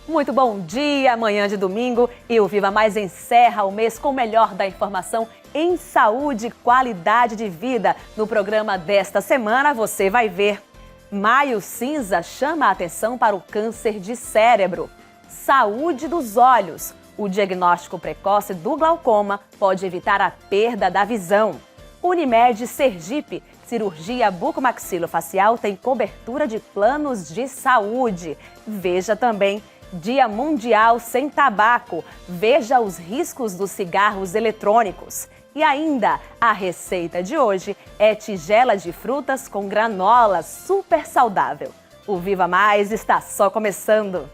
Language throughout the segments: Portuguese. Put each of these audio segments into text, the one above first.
Muito bom dia, amanhã de domingo, e o Viva Mais encerra o mês com o melhor da informação em saúde e qualidade de vida. No programa desta semana, você vai ver: Maio Cinza chama a atenção para o câncer de cérebro. Saúde dos olhos. O diagnóstico precoce do glaucoma pode evitar a perda da visão. Unimed Sergipe, cirurgia bucomaxilofacial tem cobertura de planos de saúde. Veja também: Dia Mundial Sem Tabaco. Veja os riscos dos cigarros eletrônicos. E ainda, a receita de hoje é tigela de frutas com granola super saudável. O Viva Mais está só começando.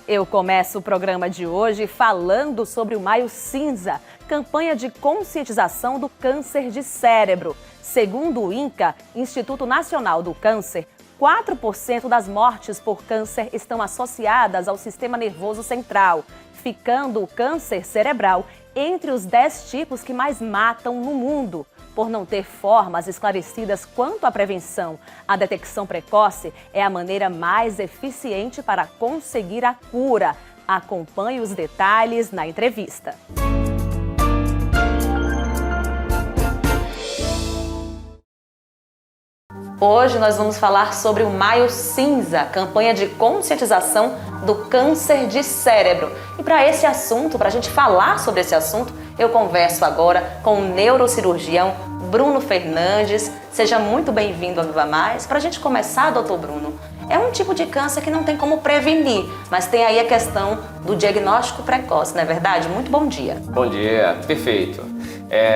Eu começo o programa de hoje falando sobre o Maio Cinza, campanha de conscientização do câncer de cérebro. Segundo o INCA, Instituto Nacional do Câncer, 4% das mortes por câncer estão associadas ao sistema nervoso central, ficando o câncer cerebral entre os 10 tipos que mais matam no mundo. Por não ter formas esclarecidas quanto à prevenção, a detecção precoce é a maneira mais eficiente para conseguir a cura. Acompanhe os detalhes na entrevista. Hoje nós vamos falar sobre o Maio Cinza, campanha de conscientização do câncer de cérebro. E para esse assunto, para a gente falar sobre esse assunto, eu converso agora com o neurocirurgião Bruno Fernandes. Seja muito bem-vindo ao Viva Mais. Para a gente começar, doutor Bruno, é um tipo de câncer que não tem como prevenir, mas tem aí a questão do diagnóstico precoce, não é verdade? Muito bom dia. Bom dia, perfeito.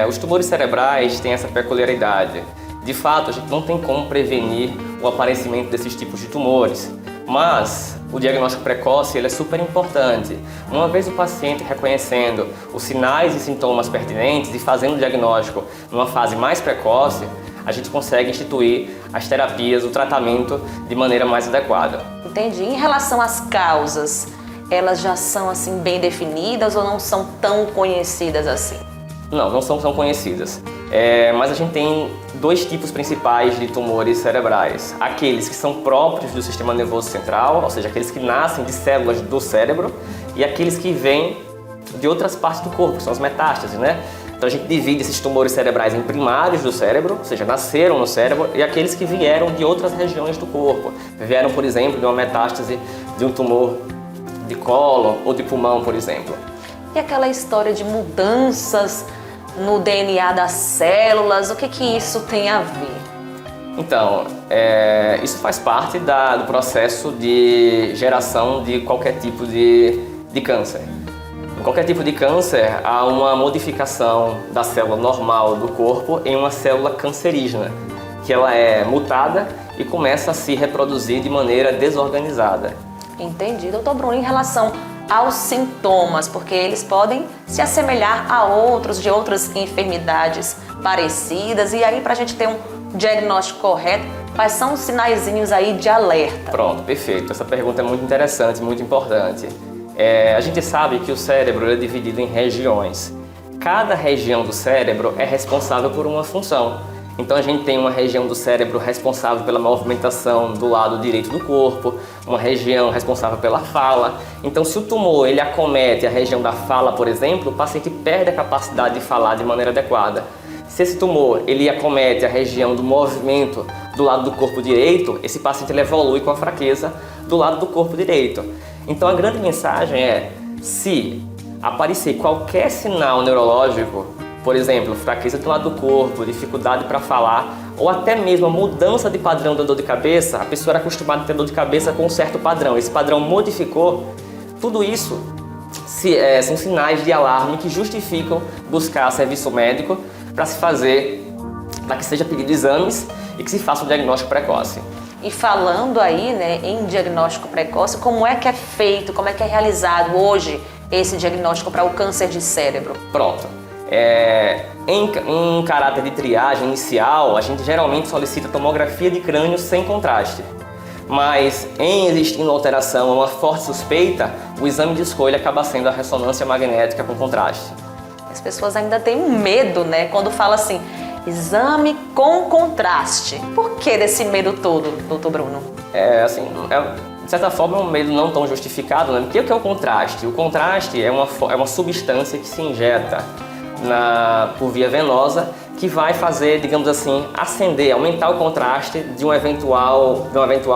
Os tumores cerebrais têm essa peculiaridade. De fato, a gente não tem como prevenir o aparecimento desses tipos de tumores, mas o diagnóstico precoce ele é super importante. Uma vez o paciente reconhecendo os sinais e sintomas pertinentes e fazendo o diagnóstico numa fase mais precoce, a gente consegue instituir as terapias, o tratamento de maneira mais adequada. Entendi. Em relação às causas, elas já são assim bem definidas ou não são tão conhecidas assim? Não são tão conhecidas. Mas a gente tem dois tipos principais de tumores cerebrais. Aqueles que são próprios do sistema nervoso central, ou seja, aqueles que nascem de células do cérebro, e aqueles que vêm de outras partes do corpo, que são as metástases, né? Então a gente divide esses tumores cerebrais em primários do cérebro, ou seja, nasceram no cérebro, e aqueles que vieram de outras regiões do corpo. Vieram, por exemplo, de uma metástase de um tumor de cólon ou de pulmão, por exemplo. E aquela história de mudanças no DNA das células, o que isso tem a ver? Então, isso faz parte do processo de geração de qualquer tipo de câncer. Em qualquer tipo de câncer, há uma modificação da célula normal do corpo em uma célula cancerígena, que ela é mutada e começa a se reproduzir de maneira desorganizada. Entendi. Doutor Bruno, em relação aos sintomas, porque eles podem se assemelhar a outros de outras enfermidades parecidas, e aí para a gente ter um diagnóstico correto, quais são os sinaizinhos aí de alerta? Pronto, perfeito. Essa pergunta é muito interessante, muito importante. A gente sabe que o cérebro é dividido em regiões. Cada região do cérebro é responsável por uma função. Então a gente tem uma região do cérebro responsável pela movimentação do lado direito do corpo, uma região responsável pela fala. Então se o tumor ele acomete a região da fala, por exemplo, o paciente perde a capacidade de falar de maneira adequada. Se esse tumor ele acomete a região do movimento do lado do corpo direito, esse paciente ele evolui com a fraqueza do lado do corpo direito. Então a grande mensagem é: se aparecer qualquer sinal neurológico, por exemplo, fraqueza do lado do corpo, dificuldade para falar, ou até mesmo a mudança de padrão da dor de cabeça, a pessoa era acostumada a ter dor de cabeça com um certo padrão, esse padrão modificou, tudo isso são sinais de alarme que justificam buscar serviço médico para que seja pedido exames e que se faça um diagnóstico precoce. E falando aí, né, em diagnóstico precoce, como é que é feito, como é que é realizado hoje esse diagnóstico para o câncer de cérebro? Pronto. Em caráter de triagem inicial, a gente geralmente solicita tomografia de crânio sem contraste. Mas, em existindo alteração ou uma forte suspeita, o exame de escolha acaba sendo a ressonância magnética com contraste. As pessoas ainda têm um medo, né? Quando fala assim, exame com contraste. Por que desse medo todo, doutor Bruno? De certa forma, é um medo não tão justificado, né? Porque o que é o contraste? O contraste é uma substância que se injeta por via venosa, que vai fazer, digamos assim, acender, aumentar o contraste de uma eventual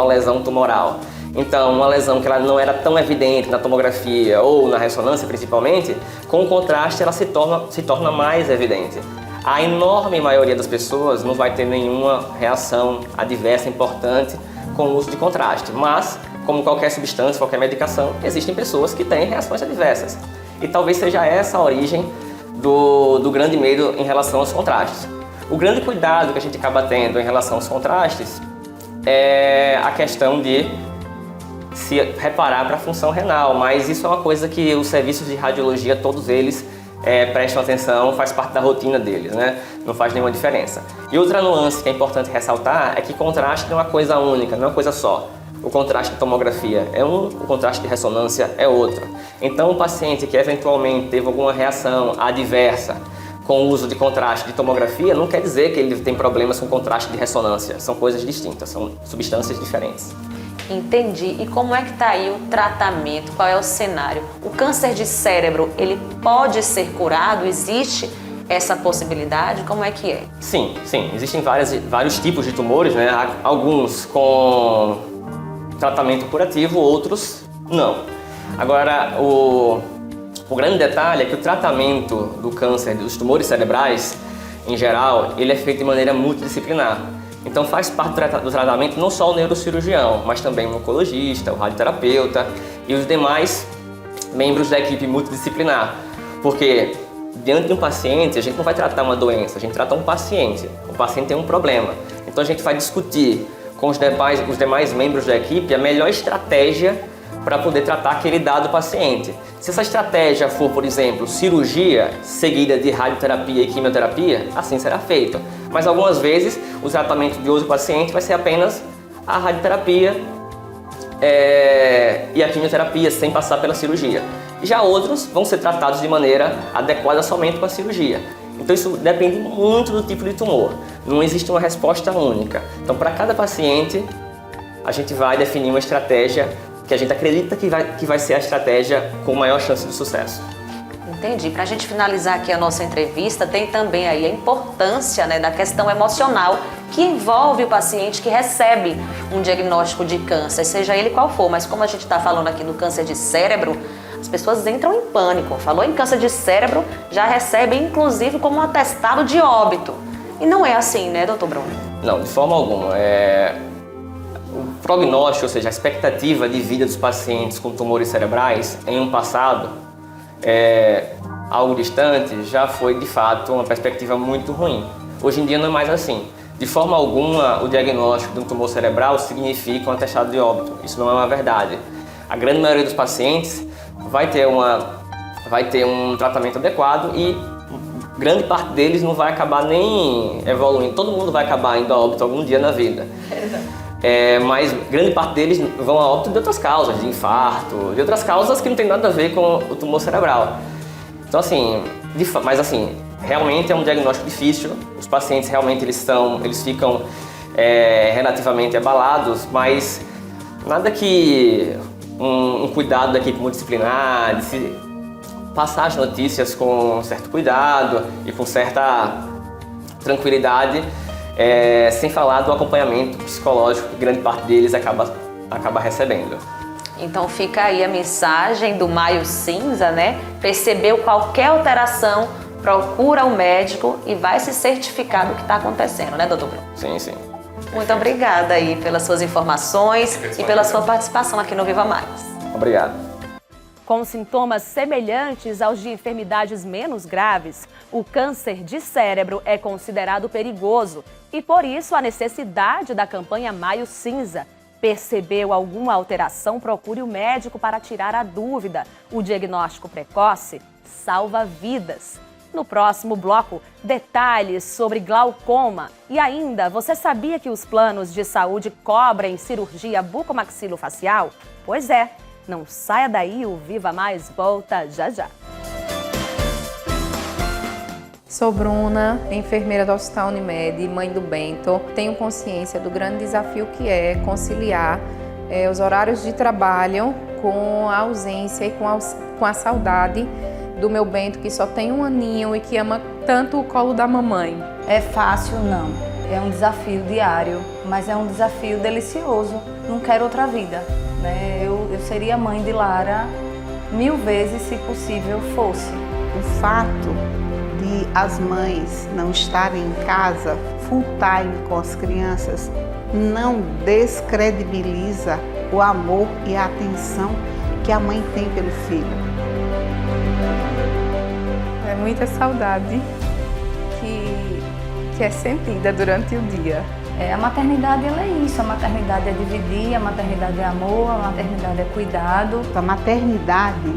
lesão tumoral. Então, uma lesão que ela não era tão evidente na tomografia ou na ressonância, principalmente, com o contraste ela se torna mais evidente. A enorme maioria das pessoas não vai ter nenhuma reação adversa importante com o uso de contraste, mas, como qualquer substância, qualquer medicação, existem pessoas que têm reações adversas. E talvez seja essa a origem do grande medo em relação aos contrastes. O grande cuidado que a gente acaba tendo em relação aos contrastes é a questão de se reparar para a função renal, mas isso é uma coisa que os serviços de radiologia, todos eles, prestam atenção, faz parte da rotina deles, né? Não faz nenhuma diferença. E outra nuance que é importante ressaltar é que contraste não é uma coisa única, não é uma coisa só. O contraste de tomografia é um, o contraste de ressonância é outro. Então, o paciente que eventualmente teve alguma reação adversa com o uso de contraste de tomografia, não quer dizer que ele tem problemas com contraste de ressonância. São coisas distintas, são substâncias diferentes. Entendi. E como é que está aí o tratamento? Qual é o cenário? O câncer de cérebro, ele pode ser curado? Existe essa possibilidade? Como é que é? Sim. Existem vários tipos de tumores, né? Alguns com tratamento curativo, outros não. Agora, o grande detalhe é que o tratamento do câncer, dos tumores cerebrais, em geral, ele é feito de maneira multidisciplinar. Então faz parte do tratamento não só o neurocirurgião, mas também o oncologista, o radioterapeuta e os demais membros da equipe multidisciplinar. Porque diante de um paciente, a gente não vai tratar uma doença, a gente trata um paciente. O paciente tem um problema. Então a gente vai discutir com os demais membros da equipe a melhor estratégia para poder tratar aquele dado paciente. Se essa estratégia for, por exemplo, cirurgia seguida de radioterapia e quimioterapia, assim será feito. Mas algumas vezes o tratamento de outro paciente vai ser apenas a radioterapia e a quimioterapia sem passar pela cirurgia. Já outros vão ser tratados de maneira adequada somente com a cirurgia. Então isso depende muito do tipo de tumor. Não existe uma resposta única. Então para cada paciente a gente vai definir uma estratégia que a gente acredita que vai ser a estratégia com maior chance de sucesso. Entendi. Para a gente finalizar aqui a nossa entrevista, tem também aí a importância, né, da questão emocional que envolve o paciente que recebe um diagnóstico de câncer, seja ele qual for. Mas como a gente está falando aqui do câncer de cérebro, as pessoas entram em pânico. Falou em câncer de cérebro, já recebem inclusive como um atestado de óbito. E não é assim, né, doutor Bruno? Não, de forma alguma. O prognóstico, ou seja, a expectativa de vida dos pacientes com tumores cerebrais em um passado algo distante, já foi de fato uma perspectiva muito ruim. Hoje em dia não é mais assim. De forma alguma, o diagnóstico de um tumor cerebral significa um atestado de óbito. Isso não é uma verdade. A grande maioria dos pacientes vai ter um tratamento adequado e grande parte deles não vai acabar nem evoluindo. Todo mundo vai acabar indo a óbito algum dia na vida. Mas grande parte deles vão a óbito de outras causas, de infarto, de outras causas que não tem nada a ver com o tumor cerebral. Então assim, realmente é um diagnóstico difícil. Os pacientes realmente eles ficam relativamente abalados, mas nada que um cuidado da equipe multidisciplinar, de se passar as notícias com certo cuidado e com certa tranquilidade, sem falar do acompanhamento psicológico que grande parte deles acaba recebendo. Então fica aí a mensagem do Maio Cinza, né? Percebeu qualquer alteração, procura o médico e vai se certificar do que está acontecendo, né, doutor Bruno? Sim. Muito obrigada aí pelas suas informações e pela sua participação aqui no Viva Mais. Obrigado. Com sintomas semelhantes aos de enfermidades menos graves, o câncer de cérebro é considerado perigoso e, por isso, a necessidade da campanha Maio Cinza. Percebeu alguma alteração? Procure o médico para tirar a dúvida. O diagnóstico precoce salva vidas. No próximo bloco, detalhes sobre glaucoma. E ainda, você sabia que os planos de saúde cobrem cirurgia bucomaxilofacial? Pois é, não saia daí, o Viva Mais volta já já. Sou Bruna, enfermeira do Hospital Unimed, mãe do Bento. Tenho consciência do grande desafio que é conciliar os horários de trabalho com a ausência e com a saudade do meu Bento, que só tem 1 aninho e que ama tanto o colo da mamãe. É fácil, não. É um desafio diário, mas é um desafio delicioso. Não quero outra vida, né? Eu seria mãe de Lara 1000 vezes, se possível fosse. O fato de as mães não estarem em casa full time com as crianças não descredibiliza o amor e a atenção que a mãe tem pelo filho. É muita saudade que é sentida durante o dia. A maternidade ela é isso, a maternidade é dividir, a maternidade é amor, a maternidade é cuidado. A maternidade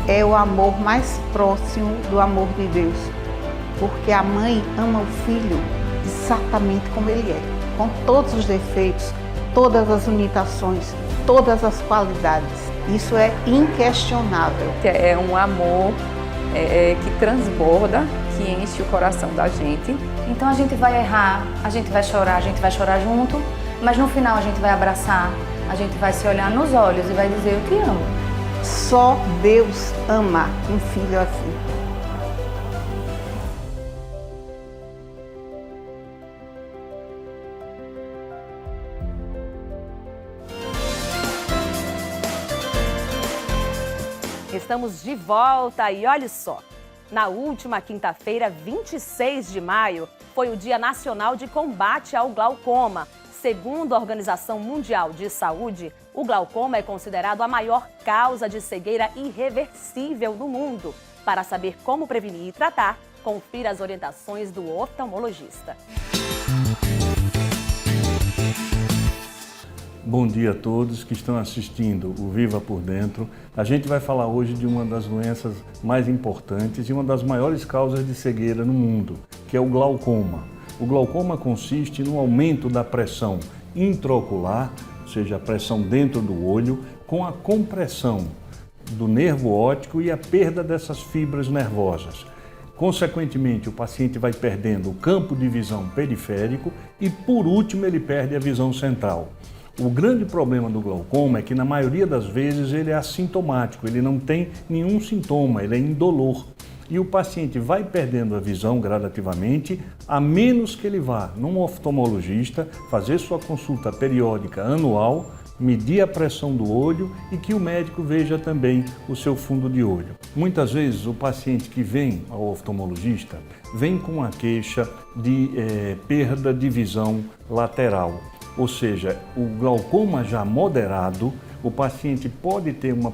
é o amor mais próximo do amor de Deus, porque a mãe ama o filho exatamente como ele é, com todos os defeitos, todas as limitações, todas as qualidades. Isso é inquestionável. É um amor que transborda, que enche o coração da gente. Então a gente vai errar, a gente vai chorar junto, mas no final a gente vai abraçar, a gente vai se olhar nos olhos e vai dizer eu te amo. Só Deus ama um filho assim. Estamos de volta e olha só, na última quinta-feira, 26 de maio, foi o Dia Nacional de Combate ao Glaucoma. Segundo a Organização Mundial de Saúde, o glaucoma é considerado a maior causa de cegueira irreversível no mundo. Para saber como prevenir e tratar, confira as orientações do oftalmologista. Bom dia a todos que estão assistindo o Viva por Dentro. A gente vai falar hoje de uma das doenças mais importantes e uma das maiores causas de cegueira no mundo, que é o glaucoma. O glaucoma consiste no aumento da pressão intraocular, ou seja, a pressão dentro do olho, com a compressão do nervo óptico e a perda dessas fibras nervosas. Consequentemente, o paciente vai perdendo o campo de visão periférico e, por último, ele perde a visão central. O grande problema do glaucoma é que, na maioria das vezes, ele é assintomático, ele não tem nenhum sintoma, ele é indolor. E o paciente vai perdendo a visão gradativamente, a menos que ele vá num oftalmologista, fazer sua consulta periódica anual, medir a pressão do olho e que o médico veja também o seu fundo de olho. Muitas vezes o paciente que vem ao oftalmologista vem com a queixa de perda de visão lateral. Ou seja, o glaucoma já moderado, o paciente pode ter uma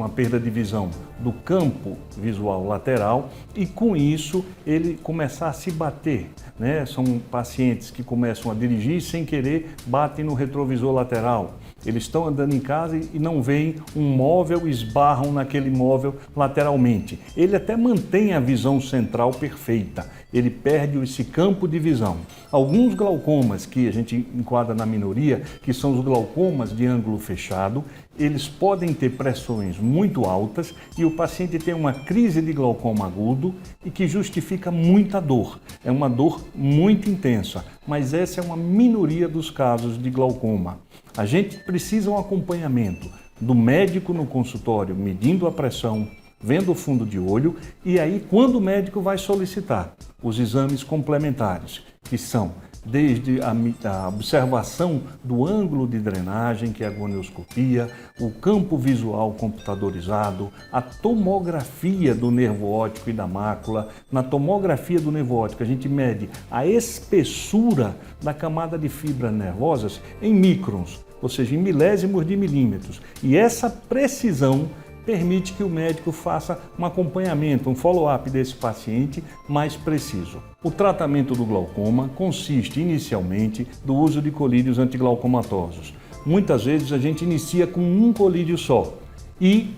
perda de visão do campo visual lateral e com isso ele começar a se bater, né? São pacientes que começam a dirigir sem querer, batem no retrovisor lateral. Eles estão andando em casa e não veem um móvel, esbarram naquele móvel lateralmente. Ele até mantém a visão central perfeita, ele perde esse campo de visão. Alguns glaucomas que a gente enquadra na minoria, que são os glaucomas de ângulo fechado, eles podem ter pressões muito altas e o paciente tem uma crise de glaucoma agudo e que justifica muita dor. É uma dor muito intensa, mas essa é uma minoria dos casos de glaucoma. A gente precisa um acompanhamento do médico no consultório, medindo a pressão, vendo o fundo de olho e aí quando o médico vai solicitar os exames complementares, que são desde a observação do ângulo de drenagem, que é a gonioscopia, o campo visual computadorizado, a tomografia do nervo óptico e da mácula. Na tomografia do nervo óptico, a gente mede a espessura da camada de fibras nervosas em microns, ou seja, em milésimos de milímetros. E essa precisão permite que o médico faça um acompanhamento, um follow-up desse paciente mais preciso. O tratamento do glaucoma consiste inicialmente do uso de colírios antiglaucomatosos. Muitas vezes a gente inicia com um colírio só e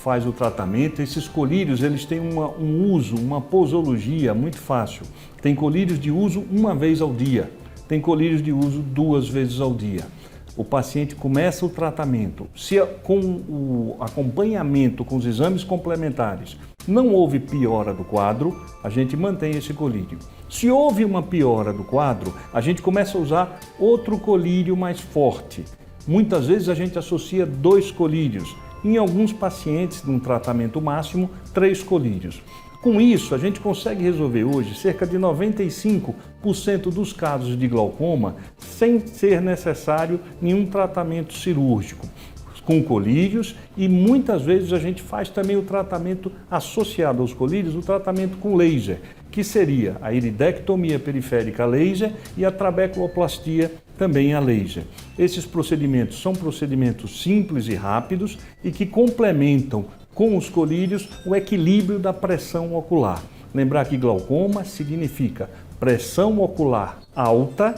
faz o tratamento. Esses colírios, eles têm um uso, uma posologia muito fácil. Tem colírios de uso uma vez ao dia, tem colírios de uso 2 vezes ao dia. O paciente começa o tratamento. Se com o acompanhamento com os exames complementares não houve piora do quadro, a gente mantém esse colírio. Se houve uma piora do quadro, a gente começa a usar outro colírio mais forte. Muitas vezes a gente associa 2 colírios. Em alguns pacientes, num tratamento máximo, 3 colírios. Com isso, a gente consegue resolver hoje cerca de 95% dos casos de glaucoma sem ser necessário nenhum tratamento cirúrgico, com colírios, e muitas vezes a gente faz também o tratamento associado aos colírios, o tratamento com laser, que seria a iridectomia periférica a laser e a trabeculoplastia também a laser. Esses procedimentos são procedimentos simples e rápidos e que complementam com os colírios o equilíbrio da pressão ocular. Lembrar que glaucoma significa pressão ocular alta,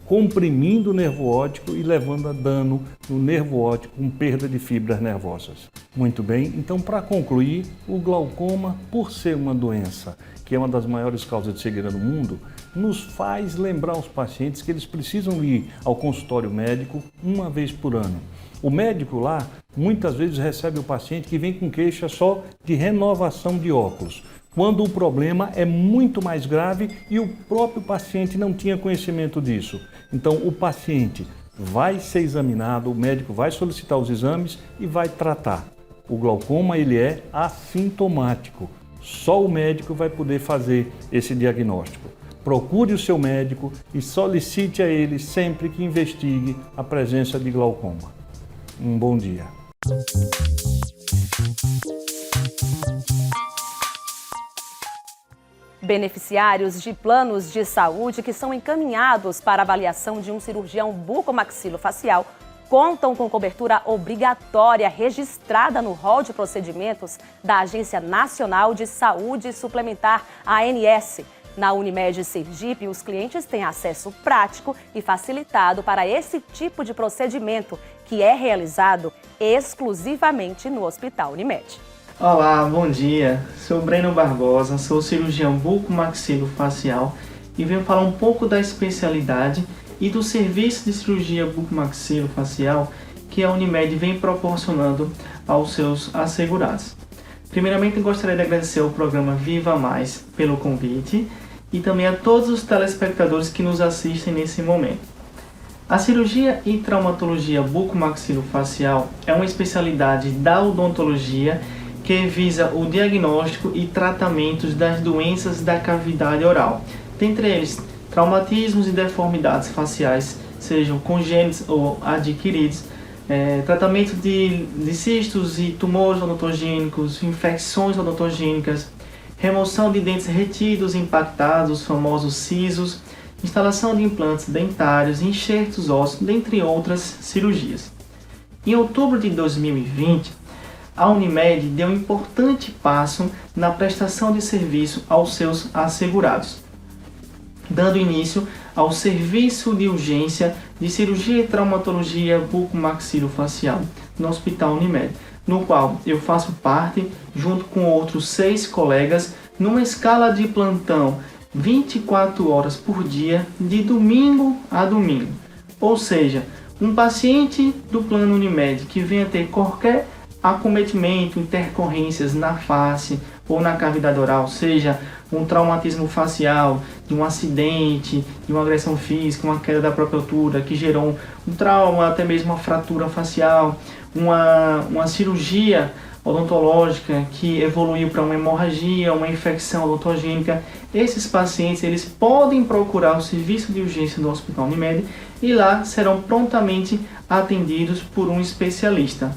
comprimindo o nervo óptico e levando a dano no nervo óptico com perda de fibras nervosas. Muito bem, então para concluir, o glaucoma, por ser uma doença que é uma das maiores causas de cegueira no mundo, nos faz lembrar os pacientes que eles precisam ir ao consultório médico uma vez por ano. O médico lá muitas vezes recebe o paciente que vem com queixa só de renovação de óculos, quando o problema é muito mais grave e o próprio paciente não tinha conhecimento disso. Então o paciente vai ser examinado, o médico vai solicitar os exames e vai tratar. O glaucoma ele é assintomático, só o médico vai poder fazer esse diagnóstico. Procure o seu médico e solicite a ele sempre que investigue a presença de glaucoma. Um bom dia. Beneficiários de planos de saúde que são encaminhados para avaliação de um cirurgião bucomaxilofacial contam com cobertura obrigatória registrada no rol de procedimentos da Agência Nacional de Saúde Suplementar, ANS. Na Unimed Sergipe, os clientes têm acesso prático e facilitado para esse tipo de procedimento, que é realizado exclusivamente no Hospital Unimed. Olá, bom dia. Sou Breno Barbosa, sou cirurgião bucomaxilofacial e venho falar um pouco da especialidade e do serviço de cirurgia bucomaxilofacial que a Unimed vem proporcionando aos seus assegurados. Primeiramente, gostaria de agradecer ao programa Viva Mais pelo convite e também a todos os telespectadores que nos assistem nesse momento. A cirurgia e traumatologia bucomaxilofacial é uma especialidade da odontologia que visa o diagnóstico e tratamentos das doenças da cavidade oral, dentre eles traumatismos e deformidades faciais, sejam congênitos ou adquiridos, tratamento de cistos e tumores odontogênicos, infecções odontogênicas, remoção de dentes retidos e impactados, os famosos sisos, instalação de implantes dentários, enxertos ósseos, dentre outras cirurgias. Em outubro de 2020, a Unimed deu um importante passo na prestação de serviço aos seus assegurados, dando início ao serviço de urgência de cirurgia e traumatologia bucomaxilofacial no Hospital Unimed, no qual eu faço parte, junto com outros 6 colegas, numa escala de plantão 24 horas por dia, de domingo a domingo. Ou seja, um paciente do plano Unimed que venha ter qualquer acometimento, intercorrências na face ou na cavidade oral, seja um traumatismo facial, de um acidente, de uma agressão física, uma queda da própria altura que gerou um trauma, até mesmo uma fratura facial, uma cirurgia odontológica que evoluiu para uma hemorragia, uma infecção odontogênica, esses pacientes eles podem procurar o serviço de urgência do Hospital Unimed e lá serão prontamente atendidos por um especialista.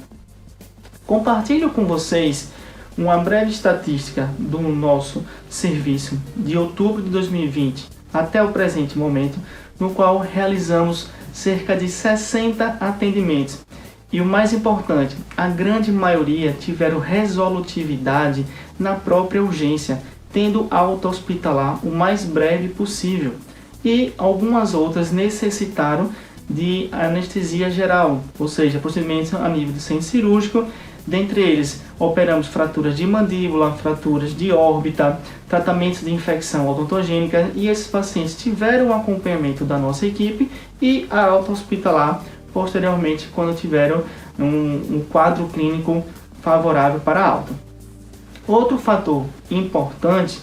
Compartilho com vocês uma breve estatística do nosso serviço de outubro de 2020 até o presente momento, no qual realizamos cerca de 60 atendimentos. E o mais importante, a grande maioria tiveram resolutividade na própria urgência, tendo alta hospitalar o mais breve possível. E algumas outras necessitaram de anestesia geral, ou seja, procedimentos a nível do centro cirúrgico, Dentre eles, operamos fraturas de mandíbula, fraturas de órbita, tratamentos de infecção odontogênica, e esses pacientes tiveram o acompanhamento da nossa equipe e a alta hospitalar posteriormente quando tiveram um quadro clínico favorável para a alta. Outro fator importante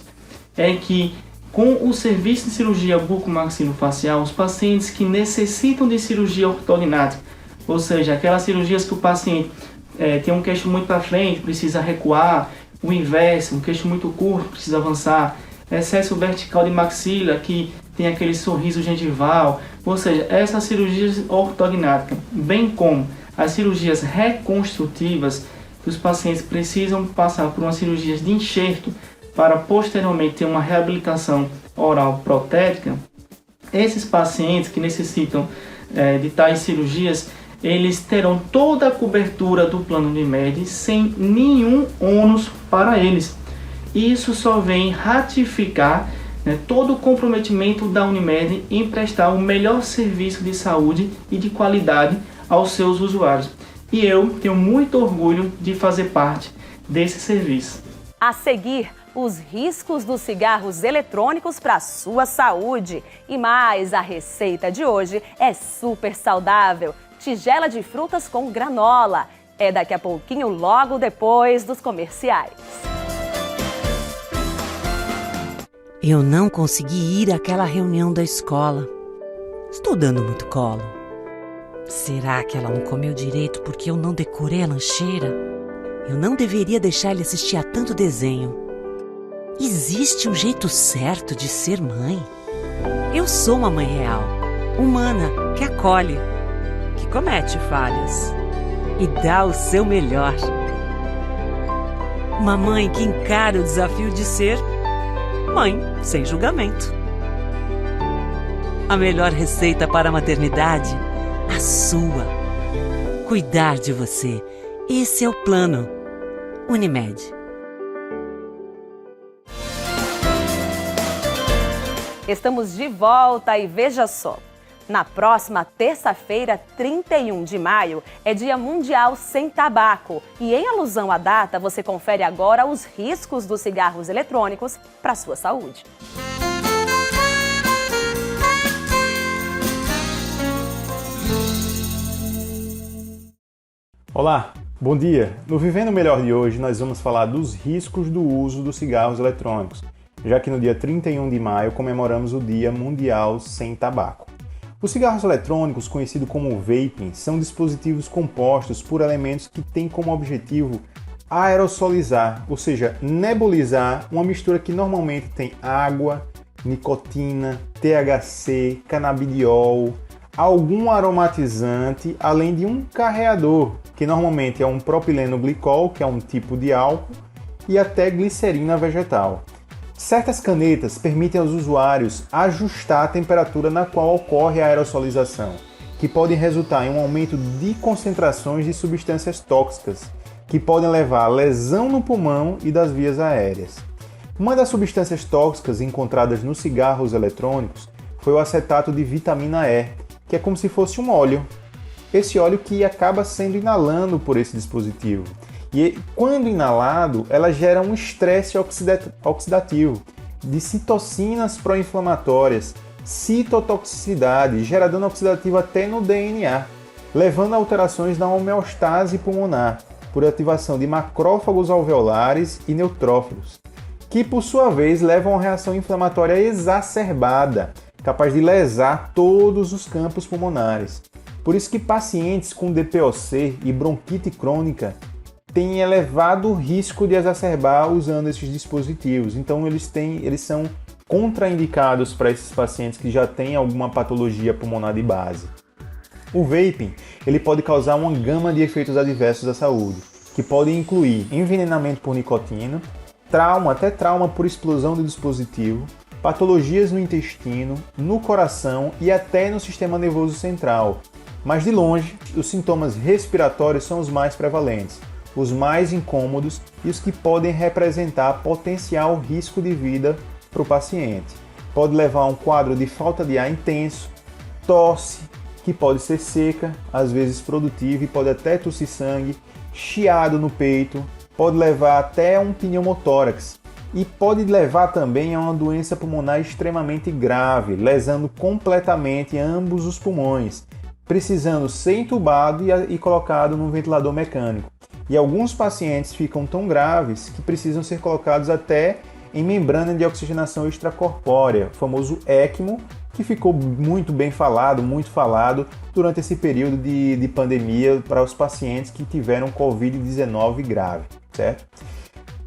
é que com o serviço de cirurgia bucomaxilofacial, os pacientes que necessitam de cirurgia ortognática, ou seja, aquelas cirurgias que o paciente tem um queixo muito para frente, precisa recuar, o inverso, um queixo muito curto, precisa avançar, excesso vertical de maxila, que tem aquele sorriso gengival, ou seja, essas cirurgias ortognáticas, bem como as cirurgias reconstrutivas, que os pacientes precisam passar por uma cirurgia de enxerto para posteriormente ter uma reabilitação oral protética, esses pacientes que necessitam de tais cirurgias, eles terão toda a cobertura do plano Unimed sem nenhum ônus para eles. Isso só vem ratificar todo o comprometimento da Unimed em prestar o melhor serviço de saúde e de qualidade aos seus usuários. E eu tenho muito orgulho de fazer parte desse serviço. A seguir, os riscos dos cigarros eletrônicos para a sua saúde. E mais, a receita de hoje é super saudável. Tigela de frutas com granola. É daqui a pouquinho, logo depois dos comerciais. Eu não consegui ir àquela reunião da escola. Estou dando muito colo. Será que ela não comeu direito porque eu não decorei a lancheira? Eu não deveria deixar ele assistir a tanto desenho. Existe um jeito certo de ser mãe? Eu sou uma mãe real, humana, que acolhe, que comete falhas e dá o seu melhor. Uma mãe que encara o desafio de ser mãe sem julgamento. A melhor receita para a maternidade, a sua. Cuidar de você, esse é o plano. Unimed. Estamos de volta e veja só. Na próxima terça-feira, 31 de maio, é Dia Mundial Sem Tabaco. E em alusão à data, você confere agora os riscos dos cigarros eletrônicos para a sua saúde. Olá, bom dia! No Vivendo Melhor de hoje, nós vamos falar dos riscos do uso dos cigarros eletrônicos, já que no dia 31 de maio comemoramos o Dia Mundial Sem Tabaco. Os cigarros eletrônicos, conhecidos como vaping, são dispositivos compostos por elementos que têm como objetivo aerosolizar, ou seja, nebulizar uma mistura que normalmente tem água, nicotina, THC, canabidiol, algum aromatizante, além de um carreador, que normalmente é um propileno glicol, que é um tipo de álcool, e até glicerina vegetal. Certas canetas permitem aos usuários ajustar a temperatura na qual ocorre a aerosolização, que podem resultar em um aumento de concentrações de substâncias tóxicas, que podem levar a lesão no pulmão e das vias aéreas. Uma das substâncias tóxicas encontradas nos cigarros eletrônicos foi o acetato de vitamina E, que é como se fosse um óleo. Esse óleo que acaba sendo inalado por esse dispositivo. E quando inalado, ela gera um estresse oxidativo, de citocinas pró-inflamatórias, citotoxicidade, gera dano oxidativo até no DNA, levando a alterações na homeostase pulmonar, por ativação de macrófagos alveolares e neutrófilos, que por sua vez levam a uma reação inflamatória exacerbada, capaz de lesar todos os campos pulmonares. Por isso que pacientes com DPOC e bronquite crônica têm elevado risco de exacerbar usando esses dispositivos. Então eles são contraindicados para esses pacientes que já têm alguma patologia pulmonar de base. O vaping ele pode causar uma gama de efeitos adversos à saúde, que podem incluir envenenamento por nicotina, até trauma por explosão do dispositivo, patologias no intestino, no coração e até no sistema nervoso central. Mas de longe, os sintomas respiratórios são os mais prevalentes, os mais incômodos e os que podem representar potencial risco de vida para o paciente. Pode levar a um quadro de falta de ar intenso, tosse, que pode ser seca, às vezes produtiva e pode até tossir sangue, chiado no peito, pode levar até um pneumotórax e pode levar também a uma doença pulmonar extremamente grave, lesando completamente ambos os pulmões, precisando ser entubado e colocado num ventilador mecânico. E alguns pacientes ficam tão graves que precisam ser colocados até em membrana de oxigenação extracorpórea, o famoso ECMO, que ficou muito falado durante esse período de pandemia para os pacientes que tiveram Covid-19 grave, certo?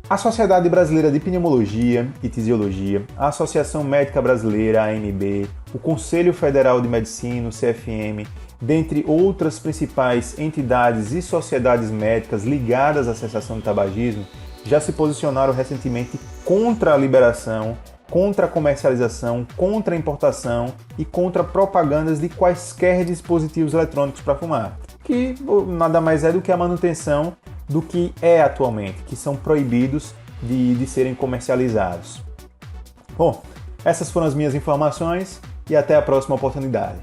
A Sociedade Brasileira de Pneumologia e Tisiologia, a Associação Médica Brasileira, AMB, o Conselho Federal de Medicina, o CFM, dentre outras principais entidades e sociedades médicas ligadas à cessação do tabagismo, já se posicionaram recentemente contra a liberação, contra a comercialização, contra a importação e contra propagandas de quaisquer dispositivos eletrônicos para fumar, que nada mais é do que a manutenção do que é atualmente, que são proibidos de serem comercializados. Bom, essas foram as minhas informações e até a próxima oportunidade.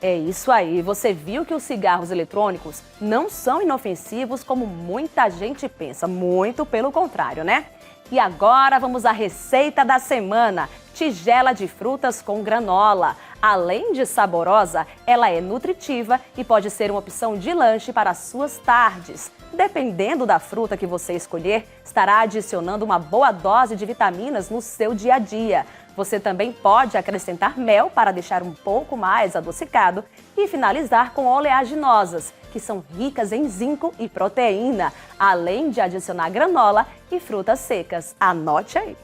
É isso aí, você viu que os cigarros eletrônicos não são inofensivos como muita gente pensa, muito pelo contrário, né? E agora vamos à receita da semana, tigela de frutas com granola. Além de saborosa, ela é nutritiva e pode ser uma opção de lanche para as suas tardes. Dependendo da fruta que você escolher, estará adicionando uma boa dose de vitaminas no seu dia a dia. Você também pode acrescentar mel para deixar um pouco mais adocicado e finalizar com oleaginosas, que são ricas em zinco e proteína, além de adicionar granola e frutas secas. Anote aí!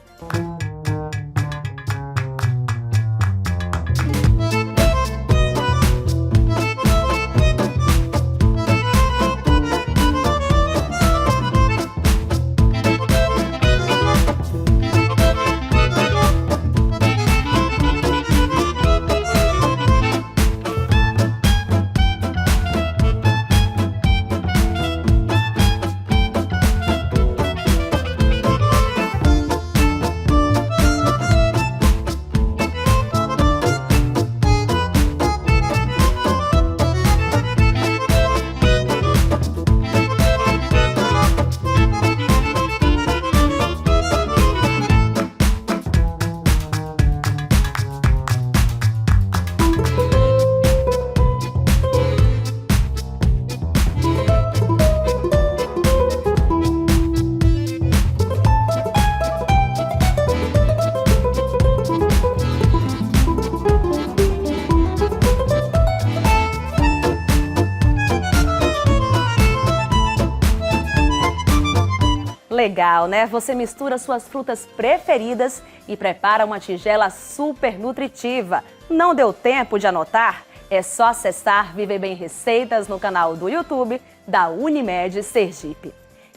Legal, né? Você mistura suas frutas preferidas e prepara uma tigela super nutritiva. Não deu tempo de anotar? É só acessar Viver Bem Receitas no canal do YouTube da Unimed Sergipe.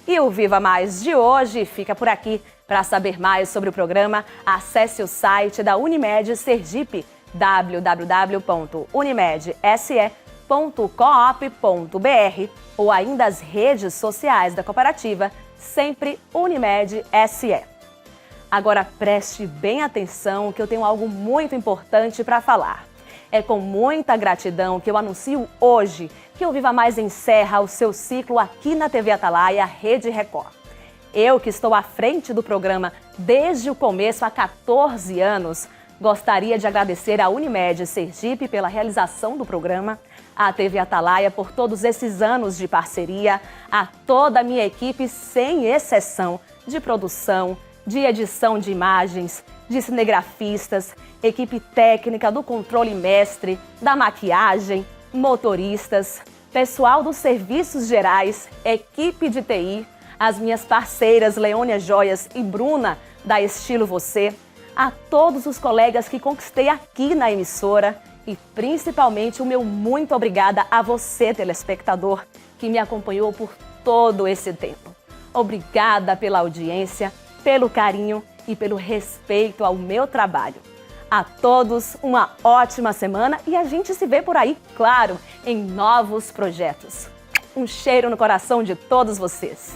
E o Viva Mais de hoje fica por aqui. Para saber mais sobre o programa, acesse o site da Unimed Sergipe, www.unimed.se.coop.br ou ainda as redes sociais da cooperativa, sempre Unimed SE. Agora preste bem atenção que eu tenho algo muito importante para falar. É com muita gratidão que eu anuncio hoje que o Viva Mais encerra o seu ciclo aqui na TV Atalaia Rede Record. Eu, que estou à frente do programa desde o começo há 14 anos, gostaria de agradecer à Unimed Sergipe pela realização do programa, à TV Atalaia por todos esses anos de parceria, a toda a minha equipe, sem exceção, de produção, de edição de imagens, de cinegrafistas, equipe técnica do controle mestre, da maquiagem, motoristas, pessoal dos serviços gerais, equipe de TI, as minhas parceiras Leônia Joias e Bruna, da Estilo Você, a todos os colegas que conquistei aqui na emissora e principalmente o meu muito obrigada a você, telespectador, que me acompanhou por todo esse tempo. Obrigada pela audiência, pelo carinho e pelo respeito ao meu trabalho. A todos uma ótima semana e a gente se vê por aí, claro, em novos projetos. Um cheiro no coração de todos vocês.